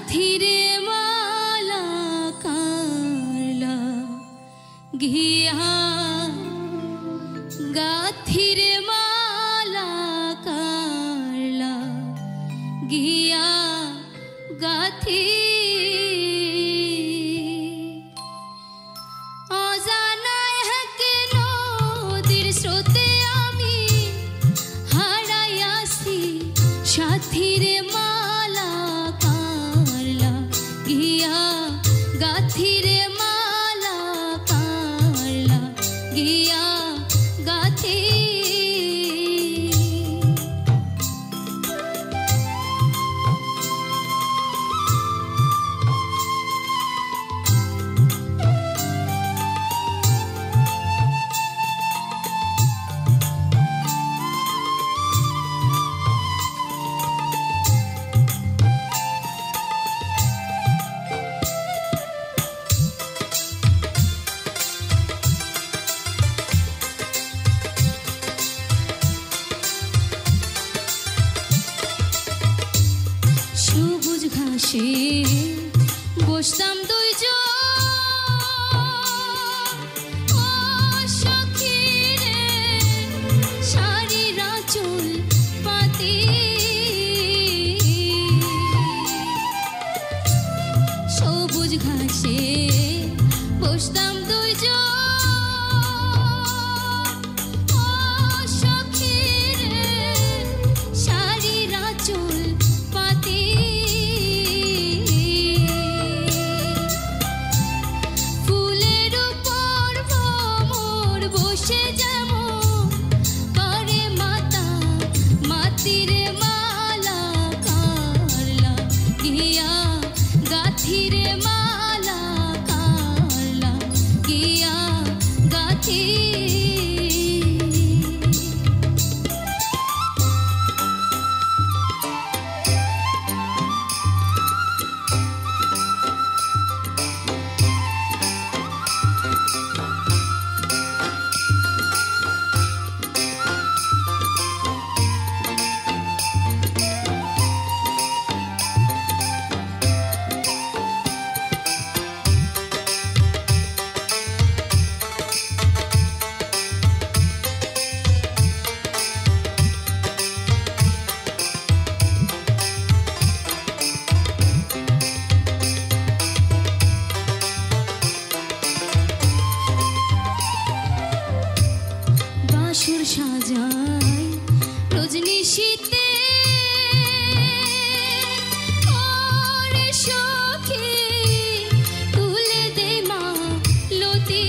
গাথিরে মালা কারলা ঘিয়া গাথিরে মালা কারলা ঘিয়া গাথি অজানায় কেন নদীর স্রোতে আমি হারাইয়াছি সাথীরে মালা কারলা ঘিয়া গাথিরে মালা কারলা ঘিয়া গাথি সবুজ ঘাসে বসতাম দুইজন ও সখী রে শাড়ির আঁচল পাতি সবুজ ঘাসে বসতাম দুইজন ও সখী রে শাড়ির আঁচল পাতি ফুলের উপর ভ্রমর বসে যেমন করে মাতা মাতিরে মালা কারলা ঘিয়া গাথিরে মালা কারলা ঘিয়া গাথি বাসর সাজাই রজনী শীতে ওরে সখী তুলে দে মা লতি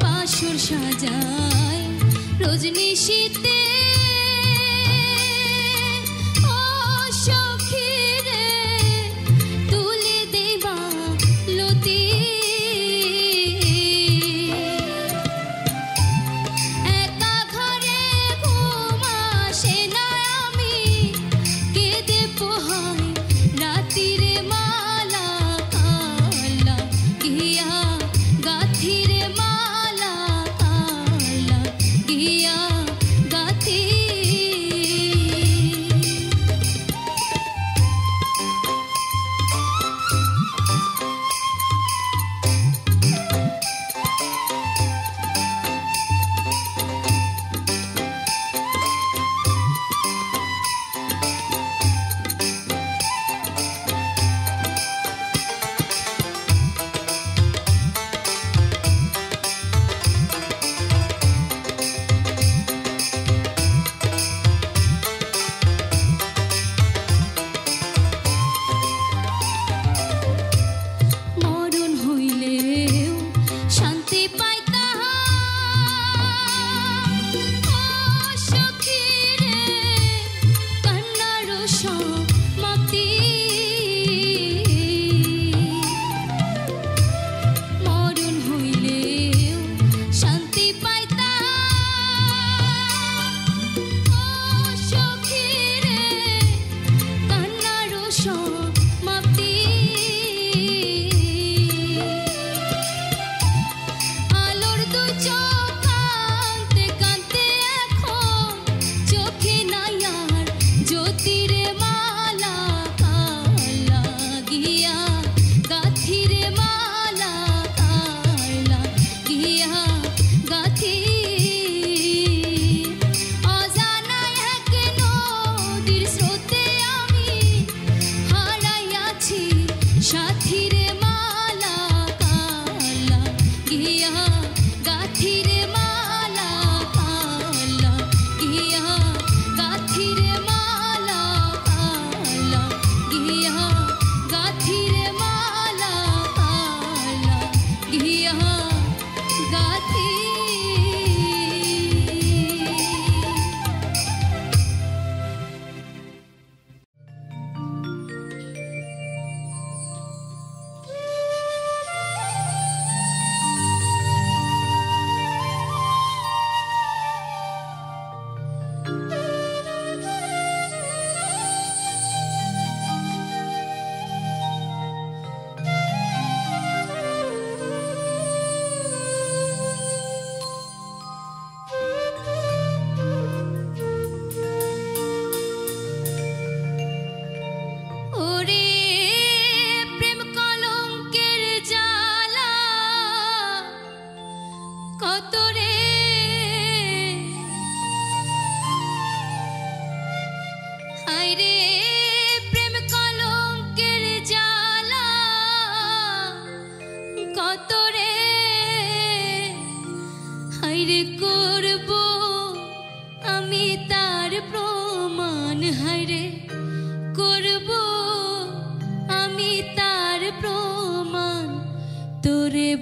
বাসর সাজাই রজনী শীতে ও সখী রে তুলে দে মা লতি একা ঘরে ঘুম আসে না আমি কেঁদে পোহাই রাতিরে মালা কারলা ঘিয়া গাথিরে মালা কারলা ঘিয়া গাথি মরণ হইলেও শান্তি পাইতাম ও সখী রে কান্নার সমাপ্তি মরণ হইলেও শান্তি পাইতাম ও সখী রে কান্নার সমাপ্তি আলোর দুই চোখ কাঁদতে কাঁদতে এখন চোখে নাই আর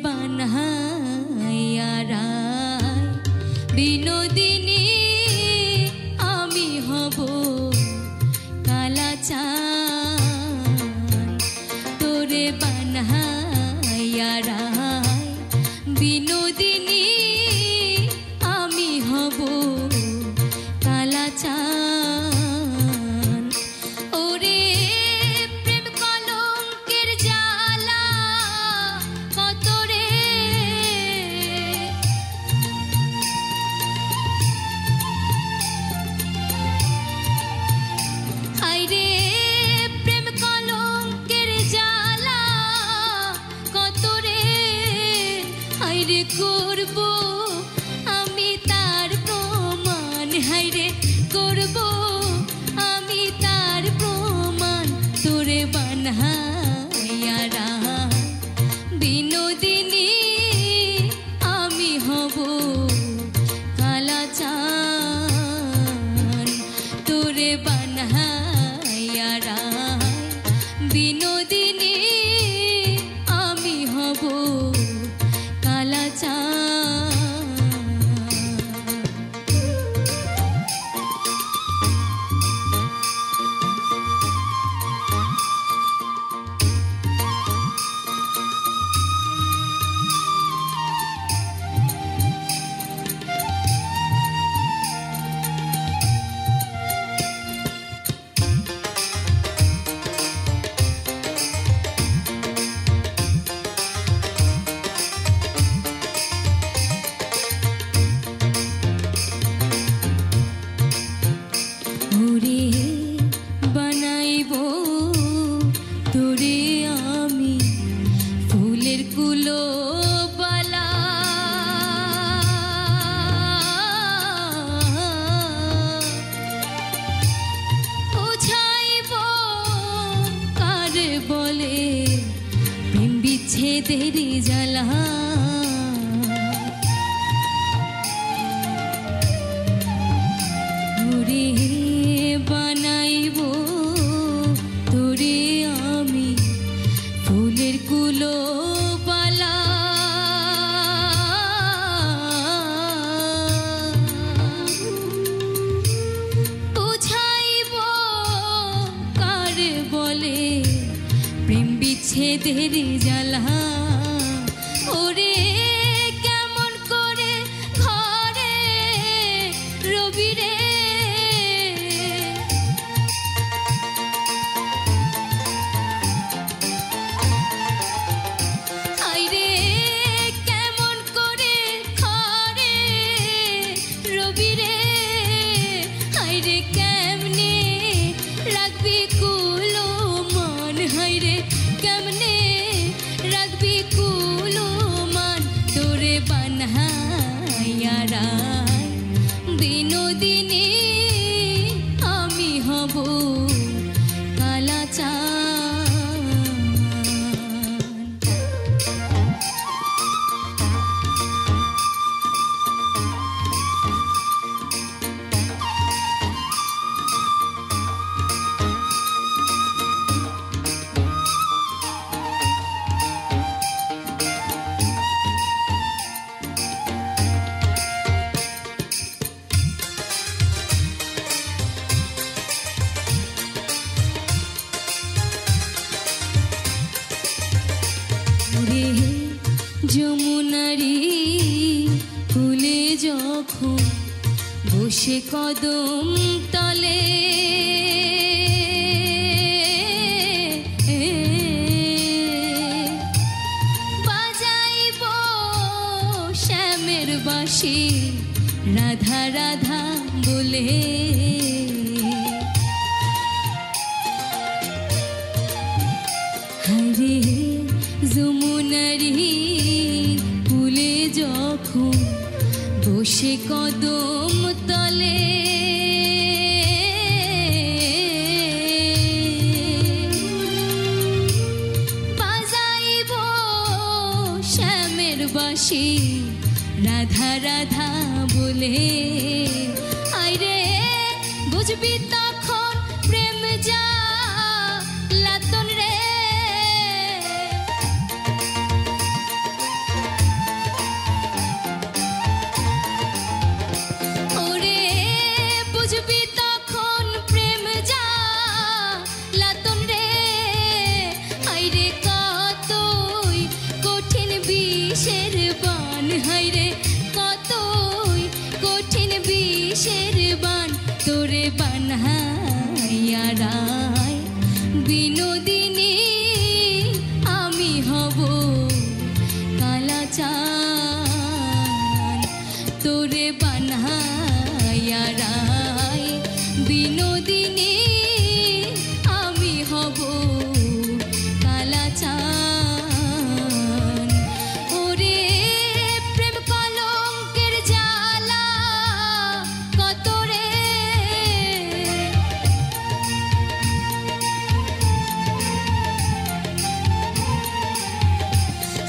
বানাইয়া রায় বিনোদিনী আমি হব কালাচান তোরে বানাইয়া রায় বিনোদিনী আমি হব কালাচান ওরে প্রেম কলঙ্কের জ্বালা কত রে হায়রে প্রেম কলঙ্কের জ্বালা কত রে হায়রে করব আমি তার প্রমাণ হায়রে করব আমি তার প্রমাণ তোরে বানাইয়া রায় বিনোদিনী আমি হব কালাচান তোরে বানাইয়া রায় বিনোদিনী আমি হব কালাচান ওরে বানাইব তোরে আমি ফুলের কুলো বালা বুঝাইব কারে বলে প্রেম বিচ্ছেদের জ্বালা ওরে বানাইব তোরে আমি ফুলের কুলো বালা বুঝাইব কারে বলে প্রেম বিচ্ছেদের জ্বালা ওরে কেমন করে ঘরে রবি রে হায়রে কেমন করে ঘরে রবি রে হায়রে কেমনে রাখবি কুলো মন হায়রে কেমনে রাখবি কুলো মান তোরে বানাইয়া রায় বিনোদিনী আমি হব কালাচান রে যমুনারি ফুলে যখন বসে কদম তলে বাজাইব শ্যামের বাঁশি রাধা রাধা বলে হায়রে যমুনারি ফুলে যখন বসে কদম তলে বাজাইব শ্যামের বাঁশি রাধা রাধা বলে আইরে বুঝবি তখন প্রেম যা লাতন রে বিনোদিনী আমি হব কালাচান তোরে বানাইয়া রাই বিনোদিনী আমি হব কালাচান ওরে প্রেম কলঙ্কের জ্বালা কত রে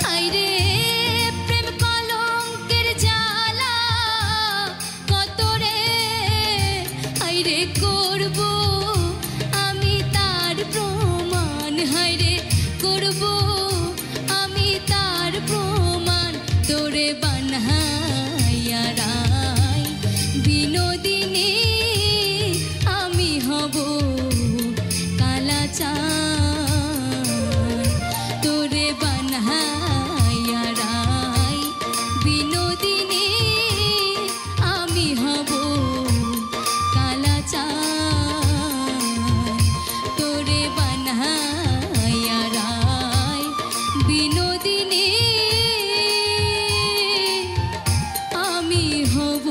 হায়রে প্রেম কলঙ্কের জ্বালা কত রে হায়রে করব আমি তার প্রমাণ হায়রে করব আমি তার প্রমাণ তোরে বানাইয়া রাই বিনোদিনী আমি হব কালাচান তোরে বানাইয়া রাই বিনোদিনী আমি হব কালাচান তোরে বানাইয়া রাই বিনোদিনী আমি হব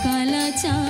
কালাচান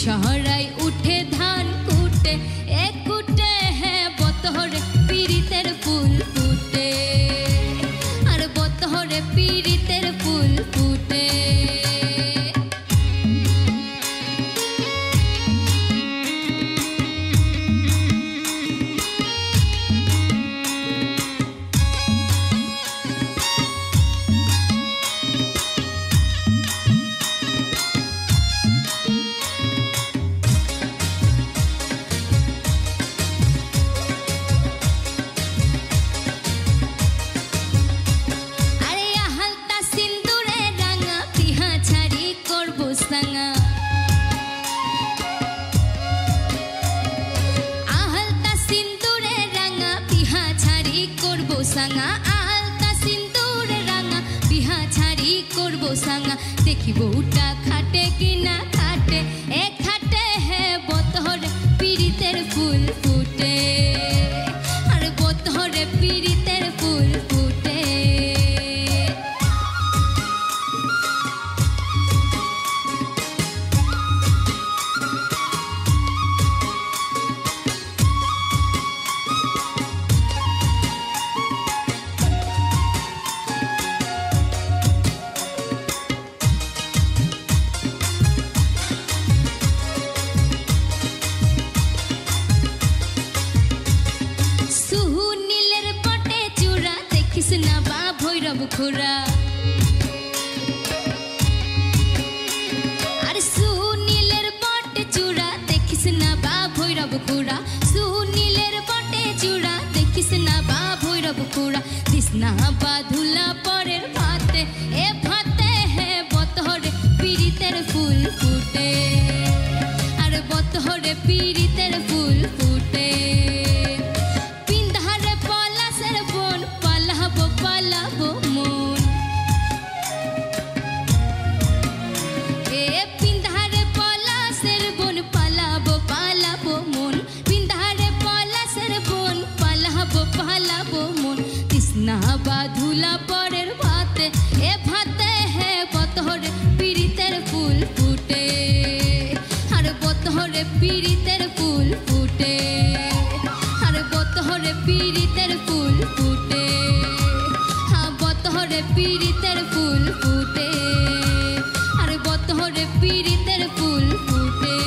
শহরাই উঠে ধান কুটে এক কুটে হ্যাঁ বতহরে পীড়িতের ফুল ফুটে আর বতহরে পীড়িতের ফুল ফুটে ভাঙা আলতা সিন্দুরে রাঙা বিহা ছাড়ি করবো সাঙা দেখি বউটা খাটে কিনা খাটে এ খাটে হে বতহরে পীড়িতের ফুল ফুটে আর বতহরে পীড়িতের ফুল ফুটে খুরা আর সুনীলের বটে চূড়া দেখিস না বা ভৈরব খুরা সুনীলের বটে চূড়া দেখিস না বা ভৈরব খুরা দিস না বা ধুলা পরের ভাতে এ ভাতে হে বতহরে পীড়িতের ফুল ফুটে আর বতহরে পীড়িতের ফুল ফুটে পিন্ধারে পলাশের বন পালাবো পালাবো না বাধুলা পরের ভাতে এ ভাতে হে বতহরে পীড়িতের ফুল ফুটে আর বতহরে পীড়িতের ফুল ফুটে আর বতহরে পীড়িতের ফুল ফুটে হ্যাঁ বতহরে পীড়িতের ফুল ফুটে আর বতহরে পীড়িতের ফুল ফুটে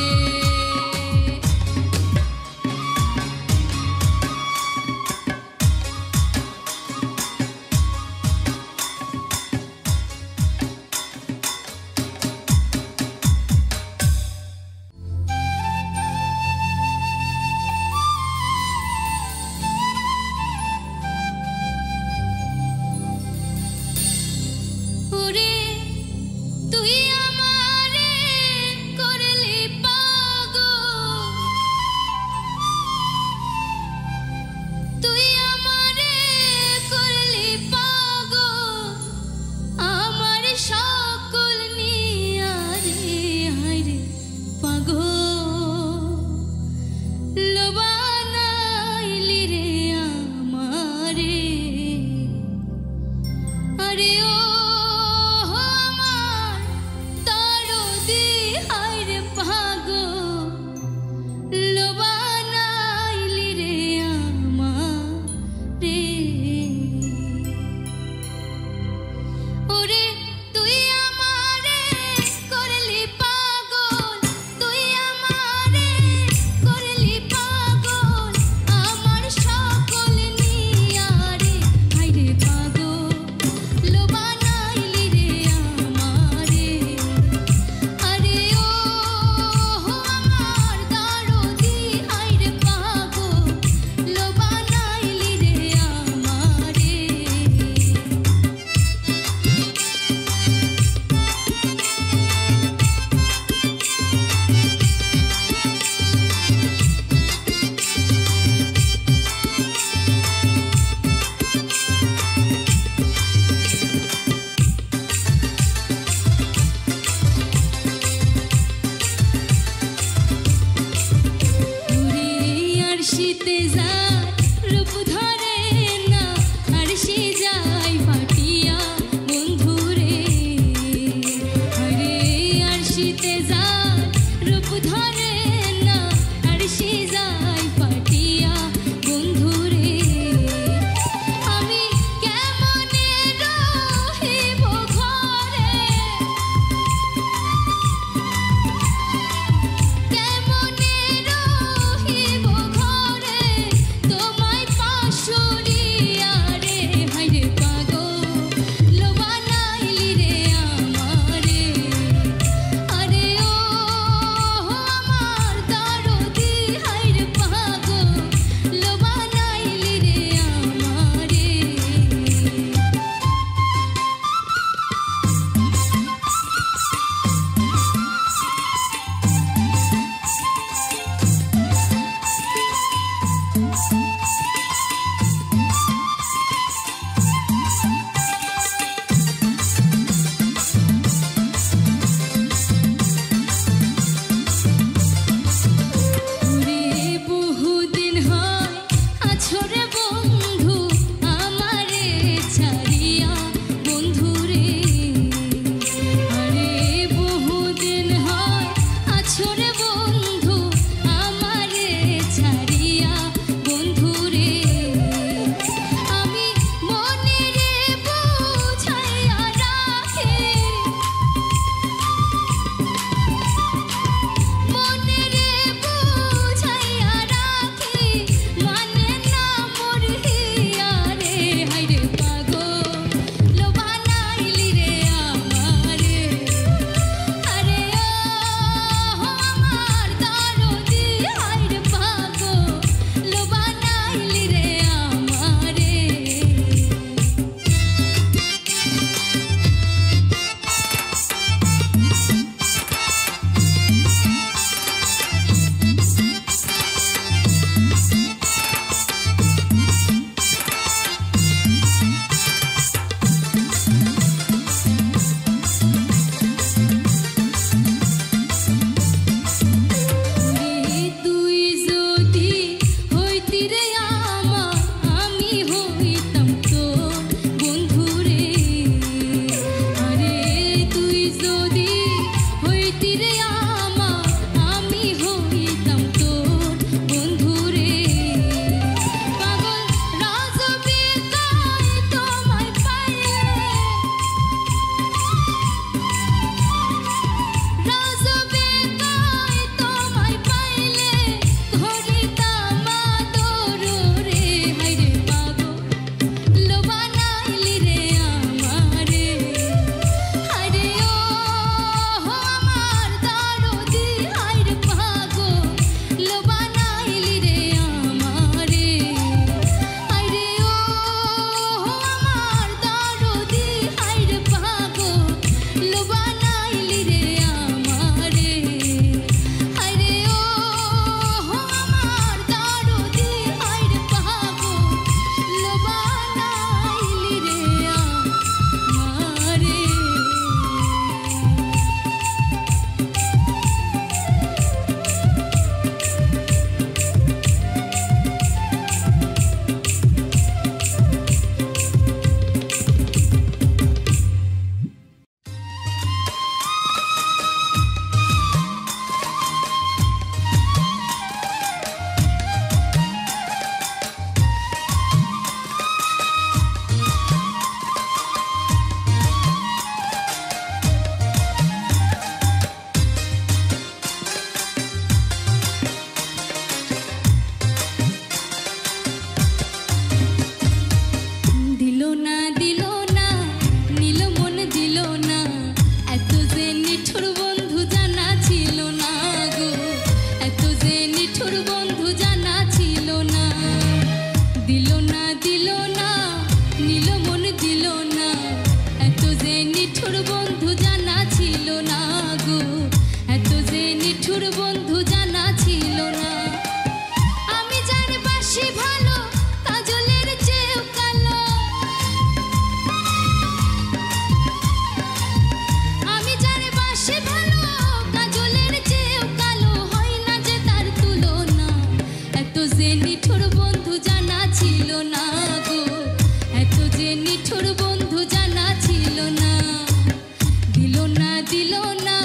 না দিল না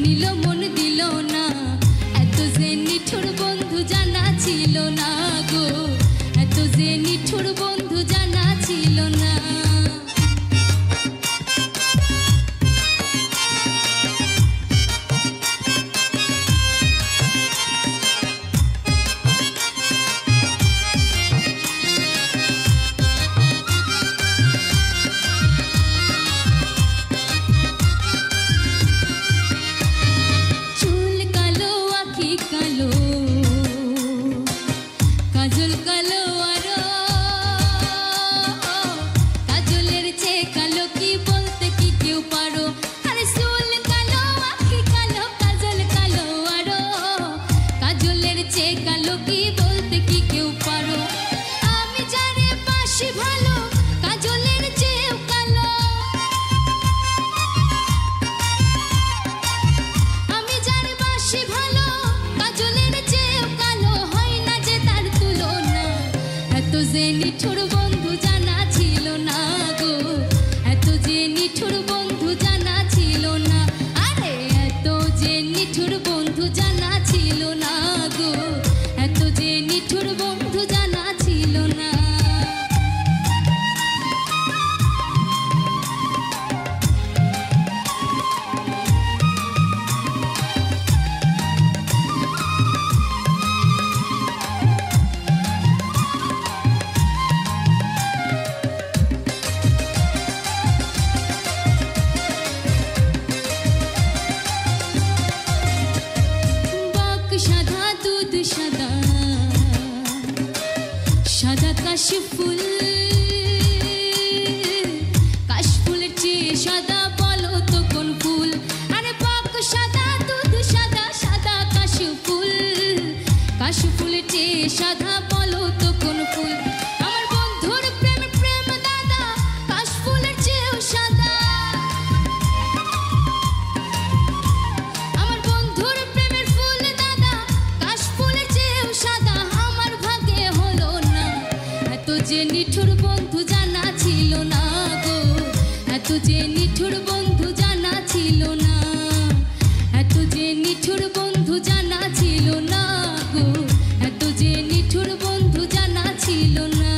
নিল মন দিল না এত যে নিঠুর বন্ধু জানা ছিল না গো এত যে নিঠুর বন্ধু জানা ছিল না নিঠুর বন্ধু জানা ছিল না গো এত যে নিঠুর বন্ধু জানা ছিল না আরে এত যে নিঠুর বন্ধু জানা ছিল না গো এত যে নিঠুর বন্ধু জানা ছিল না সাদা কাশফুল কাশফুলের চেয়ে সাদা বলো তো কোন ফুল আরে পাক সাদা দুধ সাদা সাদা কাশফুল কাশফুলের চেয়ে সাদা বলো তো কোন ফুল আমার বন্ধুর প্রেম প্রেম দাদা কাশফুলের চেয়েও সাদা আমার বন্ধুর প্রেমের ফুল দাদা কাশফুলের চেয়েও সাদা আমার ভাগে হলো না এত যে নিঠুর বন্ধু জানা ছিল না গো এত যে নিঠুর বন্ধু জানা ছিল না এত যে নিঠুর বন্ধু জানা ছিল না গো এত যে নিঠুর বন্ধু জানা ছিল না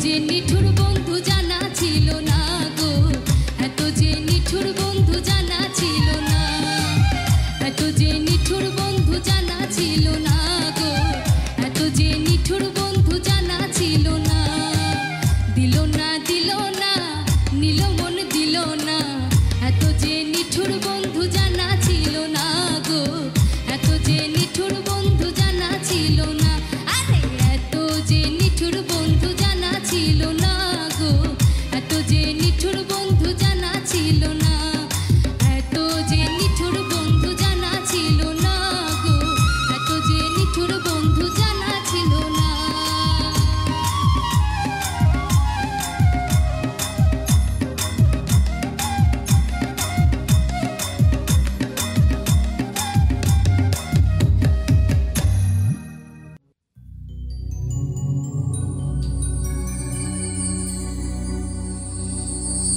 যে নিঠুর বন্ধু জানা ছিল না গো এত যে নিঠুর বন্ধু জানা ছিল না এত যে নিঠুর বন্ধু জানা ছিল না গো এত যে নিঠুর বন্ধু জানা ছিল না দিল না দিল না নিল মন দিল না এত যে নিঠুর বন্ধু জানা ছিল না গো এত যে নিঠুর বন্ধু জানা ছিল না আরে এত যে নিঠুর বন্ধু জানা ছিল না গো এত যে নিঠুর বন্ধু জানা ছিল না এত যে নিঠুর বন্ধু জানা ছিল না গো এত যে নিঠুর বন্ধু জানা ছিল না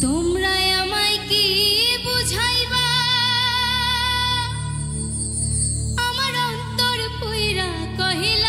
তোমরা আমায় কি বুঝাইবা আমার অন্তর পুইরা কহিলা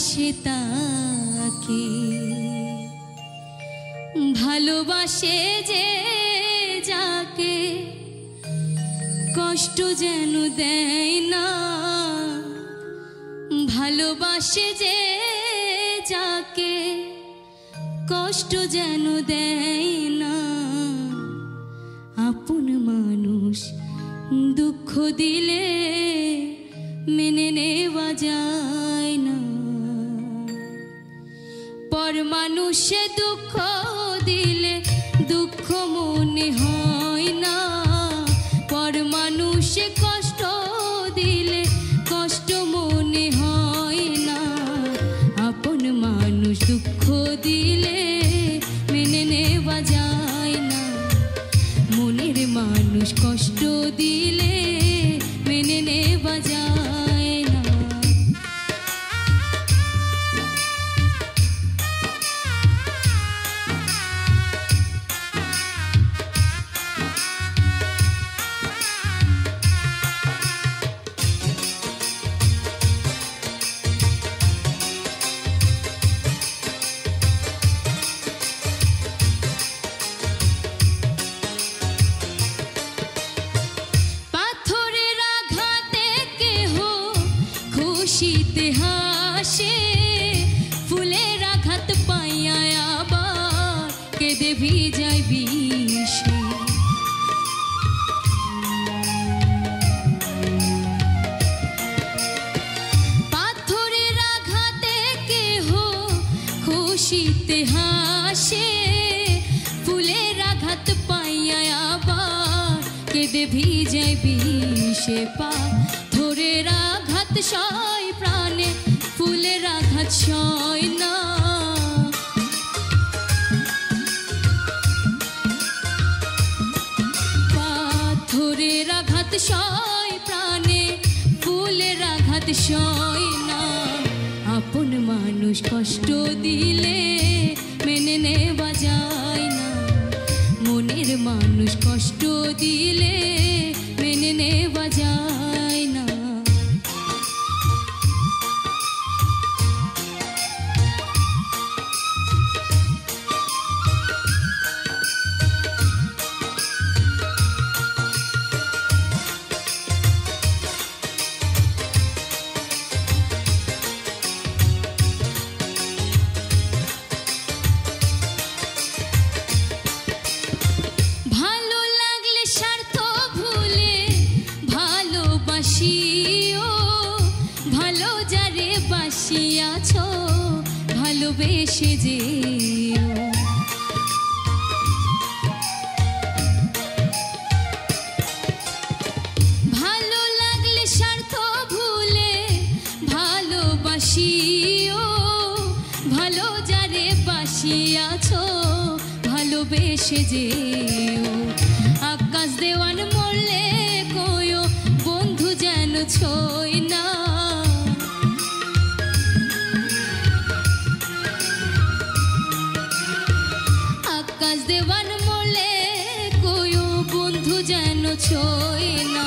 ভালোবাসে তাকে ভালোবাসে যে যাকে কষ্ট যেন দেয় না ভালোবাসে যে যাকে কষ্ট যেন দেয় না আপন মানুষ দুঃখ দিলে মেনে নেওয়া যায় না পর মানুষে দুঃখ দিলে দুঃখ মনে হয় না পর মানুষে কষ্ট দিলে কষ্ট মনে হয় না আপন মানুষ দুঃখ দিলে মেনে নেওয়া যায় না মনের মানুষ কষ্ট দিলে মেনে নেওয়া যায় না খুশিতে হাসে ফুলের আঘাত পাইয়া আবার কেঁদে ভিজায় বিষে পাথরের আঘাতে কেহ খুশিতে হাসে ফুলের আঘাত পাইয়া আবার কেঁদে ভিজায় বিষে পাথরের আঘাত সয় প্রাণে ফুলের আঘাত সয় না পাথরের আঘাত সয় প্রাণে ফুলের আঘাত সয় না আপন মানুষ কষ্ট দিলে মেনে নেওয়া যায় না মনের মানুষ কষ্ট দিলে মেনে নেওয়া যায় না ভালো যারে বাসিয়াছ ভালোবেসে যেও ভালো লাগলে স্বার্থ ভুলে ভালোবাসিও ভালো যারে বাসিয়াছ ভালোবেসে যেও আকাশ দেওয়ান মরলে কয়ো বন্ধু যেন ছয় না আকাশ দেওয়ান মরলে কয়ো বন্ধু যেন ছয় না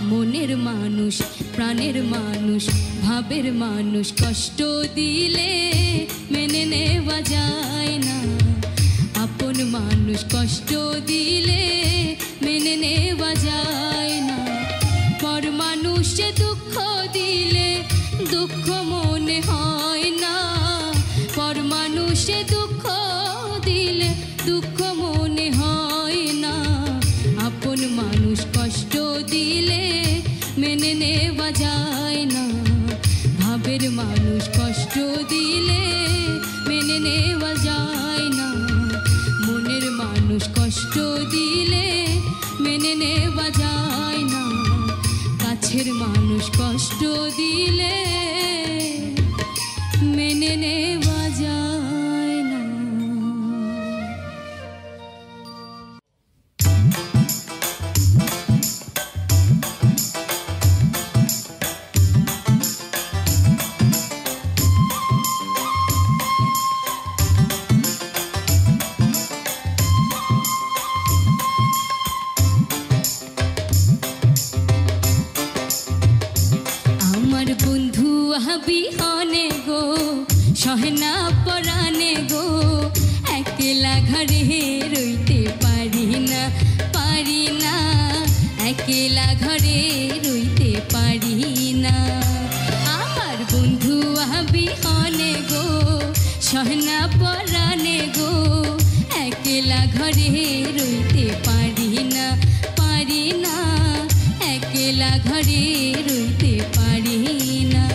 মনের মানুষ প্রাণের মানুষ ভাবের মানুষ কষ্ট দিলে মেনে নেওয়া যায় না আপন মানুষ কষ্ট দিলে মেনে নেওয়া যায় না পর মানুষে দুঃখ দিলে দুঃখ মনে হয় না পর মানুষে দুঃখ দিলে দুঃখ মনে হয় না আপন মানুষ কষ্ট দিলে মেনে নেওয়া যায় না ভাবের মানুষ কষ্ট দিলে মেনে নেওয়া যায় না মনের মানুষ কষ্ট দিলে মেনে নেওয়া যায় না কাছের মানুষ কষ্ট দিলে মেনে নেওয়া যায় না আমার বন্ধু বিহনে গো সহেনা পরাণে গো একলা ঘরে রইতে পারি না একলা ঘরে রইতে পারি না আমার বন্ধু বিহনে গো সহেনা পরাণে গো একলা ঘরে রইতে পারি না একলা ঘরে রইতে পারি না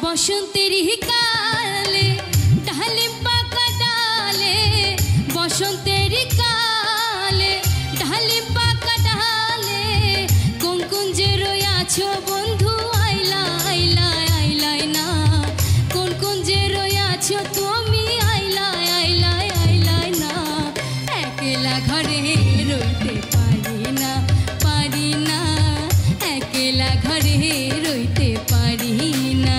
বসন্তের কালে ডালিম পাকা ডালে বসন্তের কালে ডালিম পাকা ডালে কোন কোন যে রয়াছো বন্ধু আইলাই না কোন কোন যে রয়াছো তুমি আইলাই না একলা ঘরে রইতে পারি না একলা ঘরে রইতে পারি না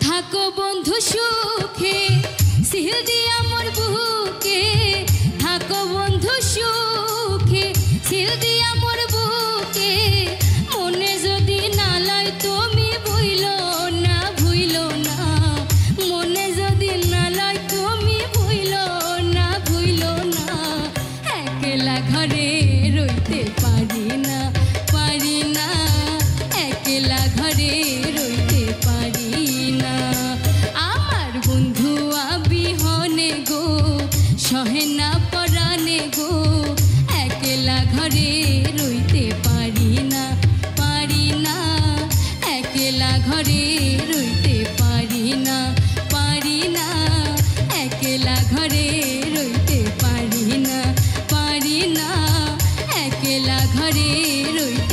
থাকো বন্ধু সুখে সিল দিয়া মোর বুকে থাকো বন্ধু সুখে সিল দিয়া মোর বুকে মনে যদি না লয় তুমি ভুইলো না মনে যদি না লয় তুমি ভুইলো না একলা ঘরে রইতে পারি না একলা ঘরে রইতে পারি না আমার বন্ধু বিহনে গো সহেনা পরাণে গো একলা ঘরে রইতে পারি না একলা ঘরে রইতে পারি না একলা ঘরে রইতে পারি না একলা ঘরে রইতে